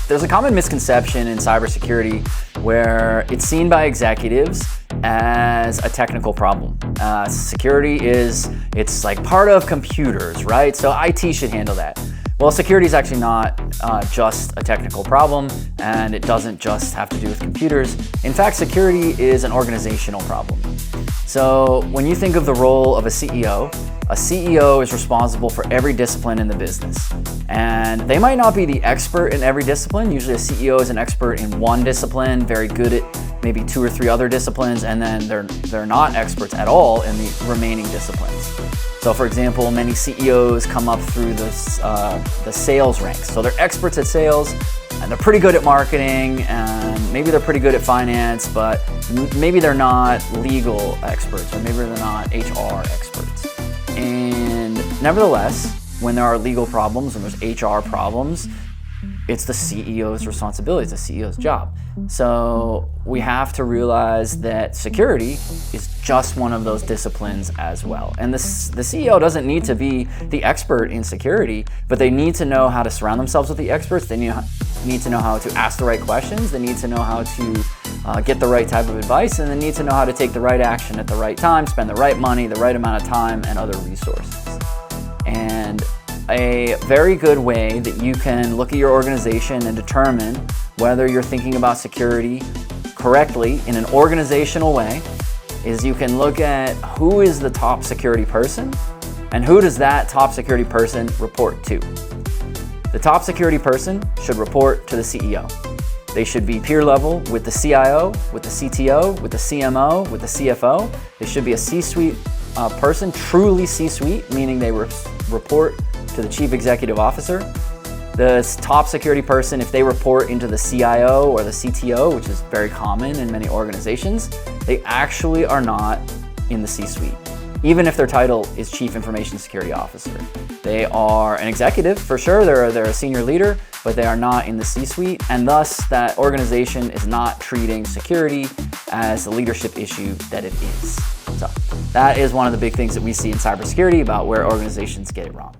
There's a common misconception in cybersecurity where it's seen by executives as a technical problem. Security it's like part of computers, right? So IT should handle that. Well, security is actually not just a technical problem, and it doesn't just have to do with computers. In fact, security is an organizational problem. So when you think of the role of a CEO is responsible for every discipline in the business. And they might not be the expert in every discipline. Usually a CEO is an expert in one discipline, very good at maybe 2 or 3 other disciplines, and then they're not experts at all in the remaining disciplines. So for example, many CEOs come up through the sales ranks. So they're experts at sales, and they're pretty good at marketing, and maybe they're pretty good at finance, but maybe they're not legal experts, or maybe they're not HR experts. And nevertheless, when there are legal problems and there's HR problems, it's the CEO's responsibility, it's the CEO's job. So we have to realize that security is just one of those disciplines as well. And the CEO doesn't need to be the expert in security, but they need to know how to surround themselves with the experts. They need to know how to ask the right questions. They need to know how to get the right type of advice, and they need to know how to take the right action at the right time, spend the right money, the right amount of time, and other resources. And a very good way that you can look at your organization and determine whether you're thinking about security correctly in an organizational way is you can look at who is the top security person and who does that top security person report to. The top security person should report to the CEO. They should be peer level with the CIO, with the CTO, with the CMO, with the CFO. They should be a C-suite person, truly C-suite, meaning they report to the chief executive officer. The top security person, if they report into the CIO or the CTO, which is very common in many organizations, they actually are not in the C-suite, even if their title is Chief Information Security Officer. They are an executive, for sure, they're a senior leader, but they are not in the C-suite, and thus that organization is not treating security as the leadership issue that it is. So that is one of the big things that we see in cybersecurity about where organizations get it wrong.